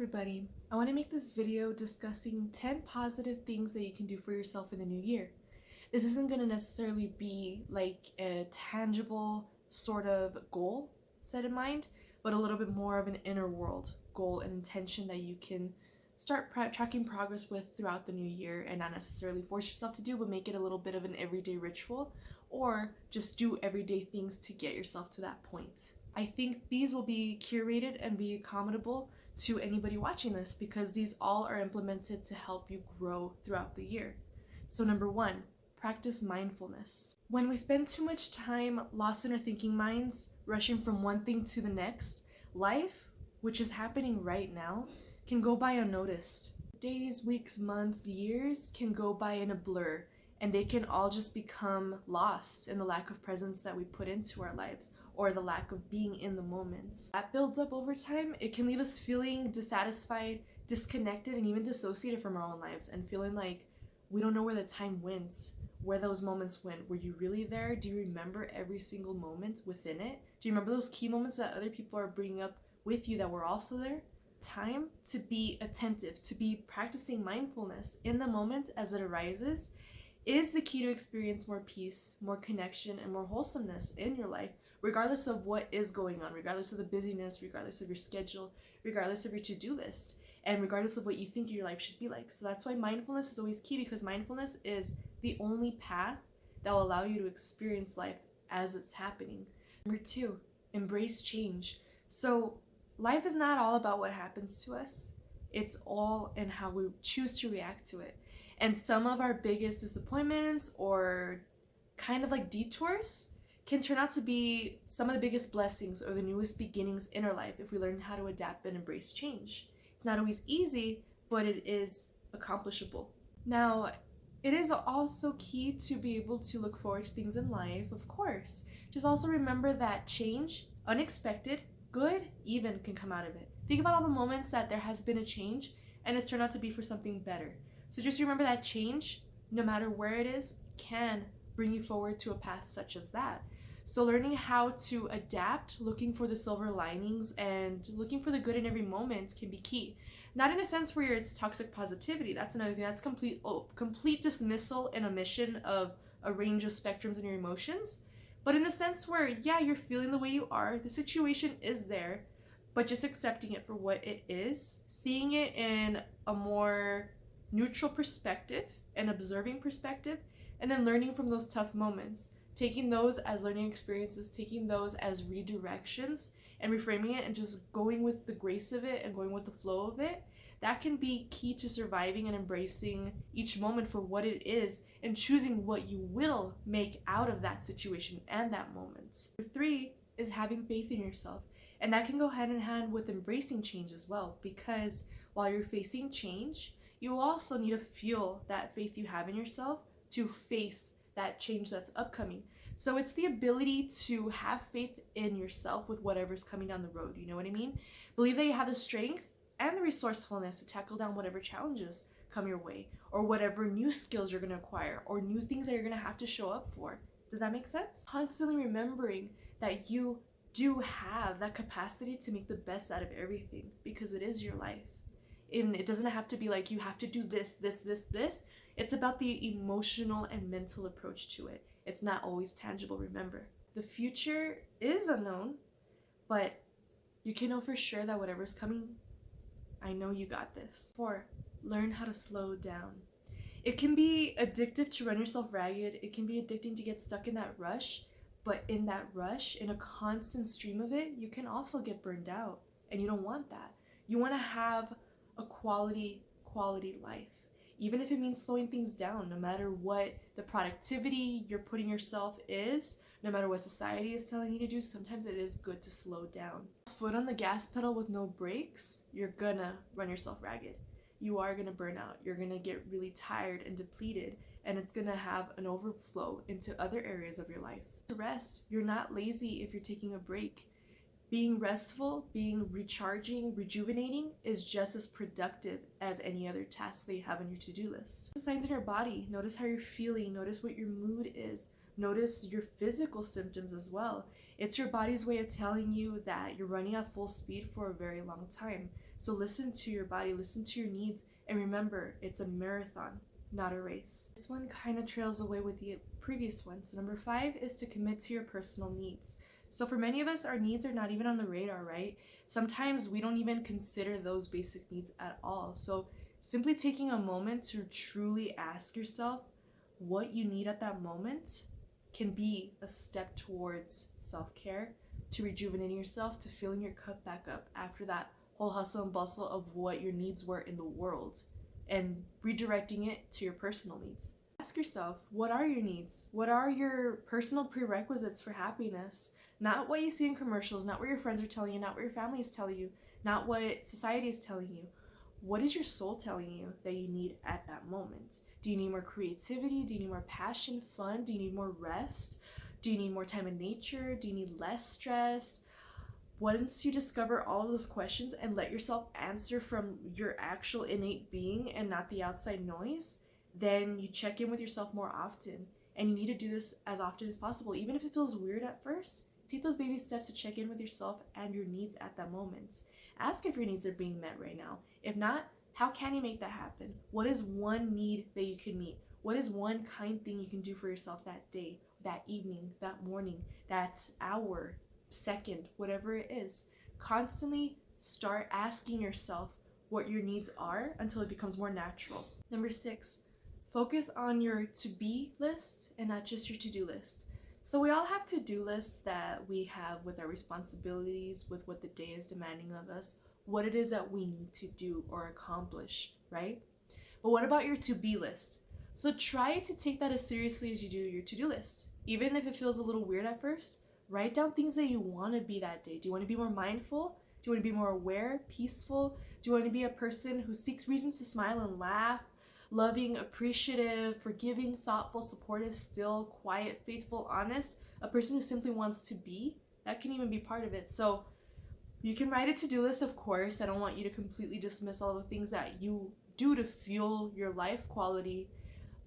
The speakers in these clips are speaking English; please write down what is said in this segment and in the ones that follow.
everybody. I want to make this video discussing 10 positive things that you can do for yourself in the new year. This isn't going to necessarily be like a tangible sort of goal set in mind, but a little bit more of an inner world goal and intention that you can start tracking progress with throughout the new year and not necessarily force yourself to do, but make it a little bit of an everyday ritual or just do everyday things to get yourself to that point. I think these will be curated and be accommodable to anybody watching this because these all are implemented to help you grow throughout the year. So number one, practice mindfulness. When we spend too much time lost in our thinking minds, rushing from one thing to the next, life, which is happening right now, can go by unnoticed. Days, weeks, months, years can go by in a blur, and they can all just become lost in the lack of presence that we put into our lives or the lack of being in the moment. That builds up over time. It can leave us feeling dissatisfied, disconnected, and even dissociated from our own lives and feeling like we don't know where the time went, where those moments went. Were you really there? Do you remember every single moment within it? Do you remember those key moments that other people are bringing up with you that were also there? Time to be attentive, to be practicing mindfulness in the moment as it arises is the key to experience more peace, more connection, and more wholesomeness in your life, regardless of what is going on, regardless of the busyness, regardless of your schedule, regardless of your to-do list, and regardless of what you think your life should be like. So that's why mindfulness is always key, because mindfulness is the only path that will allow you to experience life as it's happening. Number two, embrace change. So life is not all about what happens to us. It's all in how we choose to react to it. And some of our biggest disappointments or kind of like detours can turn out to be some of the biggest blessings or the newest beginnings in our life if we learn how to adapt and embrace change. It's not always easy, but it is accomplishable. Now, it is also key to be able to look forward to things in life, of course. Just also remember that change, unexpected, good, even can come out of it. Think about all the moments that there has been a change and it's turned out to be for something better. So just remember that change, no matter where it is, can bring you forward to a path such as that. So learning how to adapt, looking for the silver linings, and looking for the good in every moment can be key. Not in a sense where it's toxic positivity. That's another thing. That's complete dismissal and omission of a range of spectrums in your emotions. But in the sense where, yeah, you're feeling the way you are, the situation is there, but just accepting it for what it is, seeing it in a more neutral perspective, an observing perspective, and then learning from those tough moments, taking those as learning experiences, taking those as redirections and reframing it and just going with the grace of it and going with the flow of it. That can be key to surviving and embracing each moment for what it is and choosing what you will make out of that situation and that moment. Number three is having faith in yourself. And that can go hand in hand with embracing change as well, because while you're facing change, you will also need to fuel that faith you have in yourself to face that change that's upcoming. So it's the ability to have faith in yourself with whatever's coming down the road. You know what I mean? Believe that you have the strength and the resourcefulness to tackle down whatever challenges come your way, or whatever new skills you're going to acquire, or new things that you're going to have to show up for. Does that make sense? Constantly remembering that you do have that capacity to make the best out of everything, because it is your life. And it doesn't have to be like you have to do this. It's about the emotional and mental approach to it. It's not always tangible, remember. The future is unknown, but you can know for sure that whatever's coming, I know you got this. 4, learn how to slow down. It can be addictive to run yourself ragged. It can be addicting to get stuck in that rush, but in that rush, in a constant stream of it, you can also get burned out, and you don't want that. You want to have a quality life, even if it means slowing things down, no matter what the productivity you're putting yourself is, no matter what society is telling you to do. Sometimes it is good to slow down. Foot on the gas pedal with no brakes, you're gonna run yourself ragged. You are gonna burn out. You're gonna get really tired and depleted, and it's gonna have an overflow into other areas of your life. To rest, you're not lazy if you're taking a break. Being restful, being recharging, rejuvenating is just as productive as any other task that you have on your to-do list. The signs in your body, notice how you're feeling, notice what your mood is, notice your physical symptoms as well. It's your body's way of telling you that you're running at full speed for a very long time. So listen to your body, listen to your needs, and remember, it's a marathon, not a race. This one kind of trails away with the previous one. So number 5 is to commit to your personal needs. So for many of us, our needs are not even on the radar, right? Sometimes we don't even consider those basic needs at all. So simply taking a moment to truly ask yourself what you need at that moment can be a step towards self-care, to rejuvenating yourself, to filling your cup back up after that whole hustle and bustle of what your needs were in the world, and redirecting it to your personal needs. Ask yourself, what are your needs? What are your personal prerequisites for happiness? Not what you see in commercials, not what your friends are telling you, not what your family is telling you, not what society is telling you. What is your soul telling you that you need at that moment? Do you need more creativity? Do you need more passion, fun? Do you need more rest? Do you need more time in nature? Do you need less stress? Once you discover all of those questions and let yourself answer from your actual innate being and not the outside noise, then you check in with yourself more often. And you need to do this as often as possible. Even if it feels weird at first, take those baby steps to check in with yourself and your needs at that moment. Ask if your needs are being met right now. If not, how can you make that happen? What is one need that you can meet? What is one kind thing you can do for yourself that day, that evening, that morning, that hour, second, whatever it is? Constantly start asking yourself what your needs are until it becomes more natural. Number 6, focus on your to-be list and not just your to-do list. So we all have to-do lists that we have with our responsibilities, with what the day is demanding of us, what it is that we need to do or accomplish, right? But what about your to-be list? So try to take that as seriously as you do your to-do list. Even if it feels a little weird at first, write down things that you want to be that day. Do you want to be more mindful? Do you want to be more aware, peaceful? Do you want to be a person who seeks reasons to smile and laugh? Loving, appreciative, forgiving, thoughtful, supportive, still, quiet, faithful, honest, a person who simply wants to be? That can even be part of it. So you can write a to-do list, of course. I don't want you to completely dismiss all the things that you do to fuel your life quality,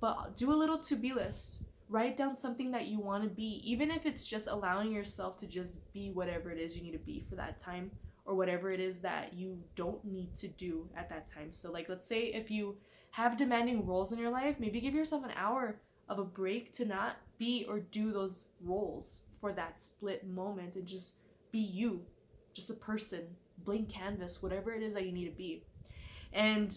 but do a little to-be list. Write down something that you want to be, even if it's just allowing yourself to just be whatever it is you need to be for that time, or whatever it is that you don't need to do at that time. So like, let's say if you have demanding roles in your life, maybe give yourself an hour of a break to not be or do those roles for that split moment and just be you, just a person, blank canvas, whatever it is that you need to be. And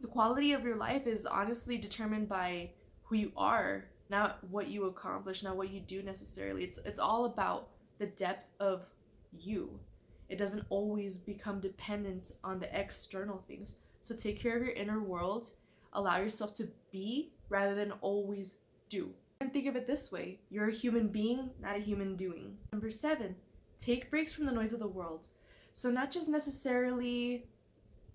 the quality of your life is honestly determined by who you are, not what you accomplish, not what you do necessarily. It's all about the depth of you. It doesn't always become dependent on the external things. So take care of your inner world. Allow yourself to be rather than always do. And think of it this way: you're a human being, not a human doing. Number 7, take breaks from the noise of the world. So not just necessarily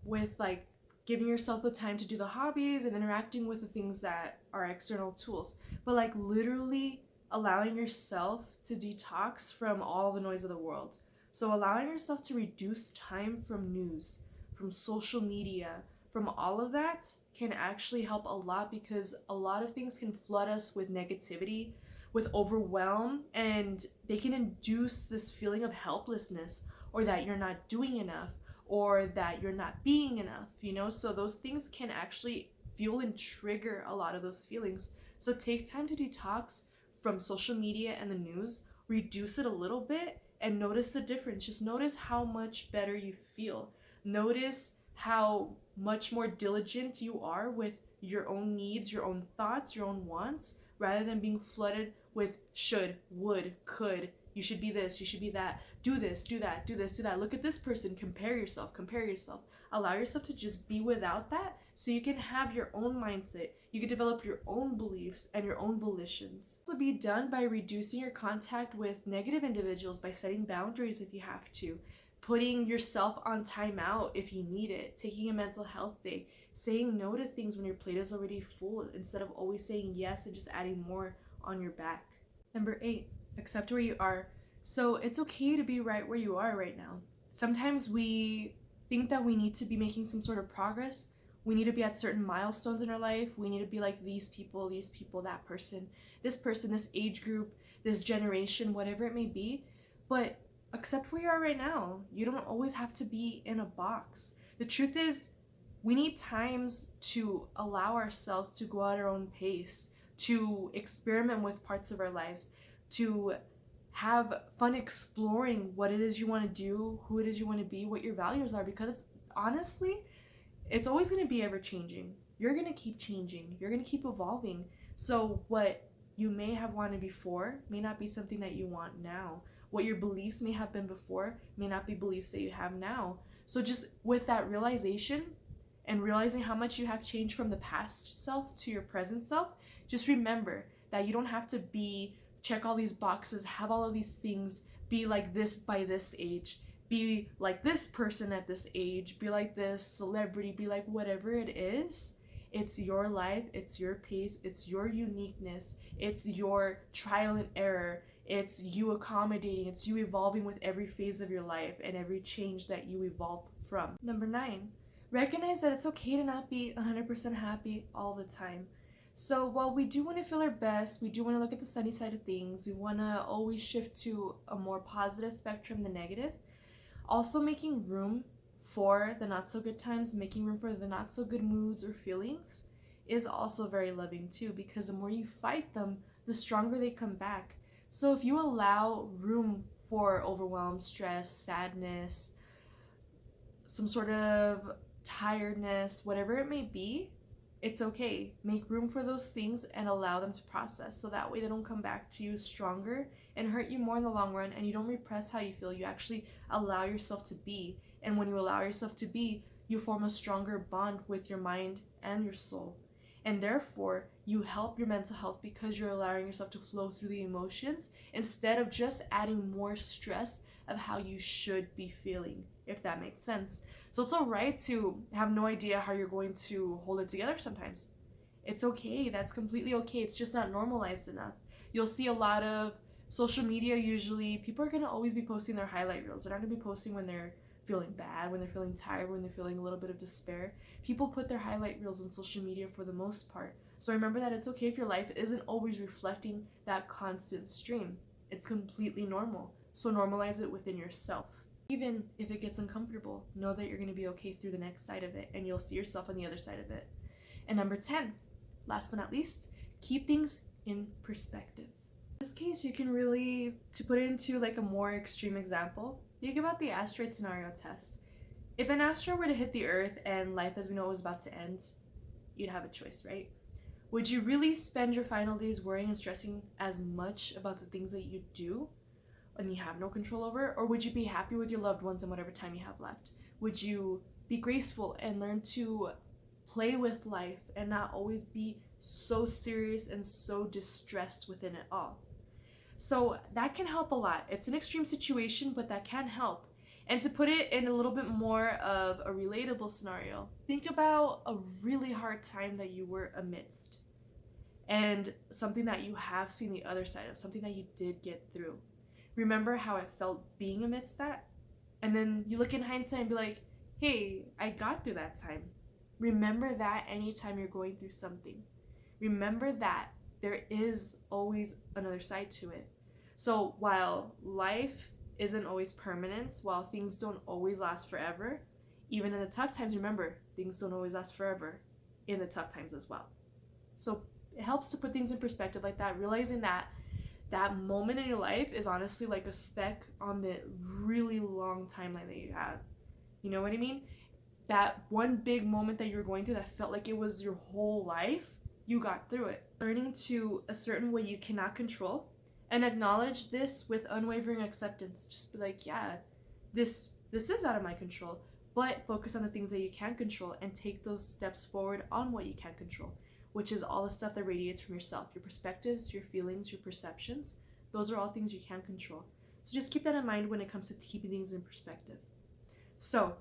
with like giving yourself the time to do the hobbies and interacting with the things that are external tools, but like literally allowing yourself to detox from all the noise of the world. So allowing yourself to reduce time from news, from social media, from all of that can actually help a lot, because a lot of things can flood us with negativity, with overwhelm, and they can induce this feeling of helplessness, or that you're not doing enough, or that you're not being enough, you know? So those things can actually fuel and trigger a lot of those feelings. So take time to detox from social media and the news, reduce it a little bit, and notice the difference. Just notice how much better you feel. Notice how much more diligent you are with your own needs, your own thoughts, your own wants, rather than being flooded with should, would, could. You should be this, you should be that. Do this, do that, do this, do that. Look at this person. Compare yourself, compare yourself. Allow yourself to just be without that, so you can have your own mindset. You can develop your own beliefs and your own volitions. This will be done by reducing your contact with negative individuals, by setting boundaries if you have to, putting yourself on timeout if you need it, taking a mental health day, saying no to things when your plate is already full instead of always saying yes and just adding more on your back. Number 8, accept where you are. So it's okay to be right where you are right now. Sometimes we think that we need to be making some sort of progress. We need to be at certain milestones in our life. We need to be like these people, that person, this age group, this generation, whatever it may be. But accept where you are right now. You don't always have to be in a box. The truth is, we need times to allow ourselves to go at our own pace, to experiment with parts of our lives, to have fun exploring what it is you want to do, who it is you want to be, what your values are, because honestly, it's always going to be ever changing. You're going to keep changing. You're going to keep evolving. So what you may have wanted before may not be something that you want now. What your beliefs may have been before may not be beliefs that you have now. So just with that realization and realizing how much you have changed from the past self to your present self, just remember that you don't have to check all these boxes, have all of these things, be like this by this age, be like this person at this age, be like this celebrity, be like whatever it is. It's your life, it's your pace, it's your uniqueness, it's your trial and error, it's you accommodating, it's you evolving with every phase of your life and every change that you evolve from. Number 9, recognize that it's okay to not be 100% happy all the time. So while we do want to feel our best, we do want to look at the sunny side of things, we want to always shift to a more positive spectrum than negative, also making room for the not so good times, making room for the not so good moods or feelings is also very loving too, because the more you fight them, the stronger they come back. So if you allow room for overwhelm, stress, sadness, some sort of tiredness, whatever it may be, it's okay. Make room for those things and allow them to process, so that way they don't come back to you stronger and hurt you more in the long run, and you don't repress how you feel. You actually allow yourself to be. And when you allow yourself to be, you form a stronger bond with your mind and your soul. And therefore, you help your mental health because you're allowing yourself to flow through the emotions instead of just adding more stress of how you should be feeling, if that makes sense. So it's all right to have no idea how you're going to hold it together sometimes. It's okay. That's completely okay. It's just not normalized enough. You'll see a lot of social media, usually people are going to always be posting their highlight reels. They're not going to be posting when they're feeling bad, when they're feeling tired, when they're feeling a little bit of despair. People put their highlight reels on social media for the most part. So remember that it's okay if your life isn't always reflecting that constant stream. It's completely normal. So normalize it within yourself. Even if it gets uncomfortable, know that you're going to be okay through the next side of it, and you'll see yourself on the other side of it. And number 10, last but not least, keep things in perspective. In this case, you can really, to put it into like a more extreme example, think about the asteroid scenario test. If an asteroid were to hit the Earth and life as we know it was about to end, you'd have a choice, right? Would you really spend your final days worrying and stressing as much about the things that you do and you have no control over? Or would you be happy with your loved ones and whatever time you have left? Would you be graceful and learn to play with life and not always be so serious and so distressed within it all? So that can help a lot. It's an extreme situation, but that can help. And to put it in a little bit more of a relatable scenario, think about a really hard time that you were amidst and something that you have seen the other side of, something that you did get through. Remember how it felt being amidst that? And then you look in hindsight and be like, hey, I got through that time. Remember that anytime you're going through something. Remember that there is always another side to it. So while life isn't always permanent, while things don't always last forever, even in the tough times, remember, things don't always last forever in the tough times as well. So it helps to put things in perspective like that, realizing that that moment in your life is honestly like a speck on the really long timeline that you have. You know what I mean? That one big moment that you were going through that felt like it was your whole life, you got through it. Learning to a certain way you cannot control and acknowledge this with unwavering acceptance. Just be like, yeah, this is out of my control, but focus on the things that you can control and take those steps forward on what you can control, which is all the stuff that radiates from yourself, your perspectives, your feelings, your perceptions. Those are all things you can control. So just keep that in mind when it comes to keeping things in perspective. So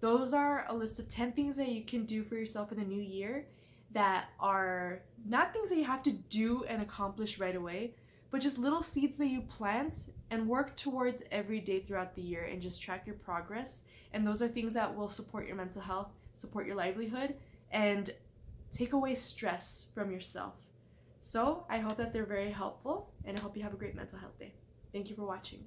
those are a list of 10 things that you can do for yourself in the new year that are not things that you have to do and accomplish right away, but just little seeds that you plant and work towards every day throughout the year, and just track your progress. And those are things that will support your mental health, support your livelihood, and take away stress from yourself. So I hope that they're very helpful, and I hope you have a great mental health day. Thank you for watching.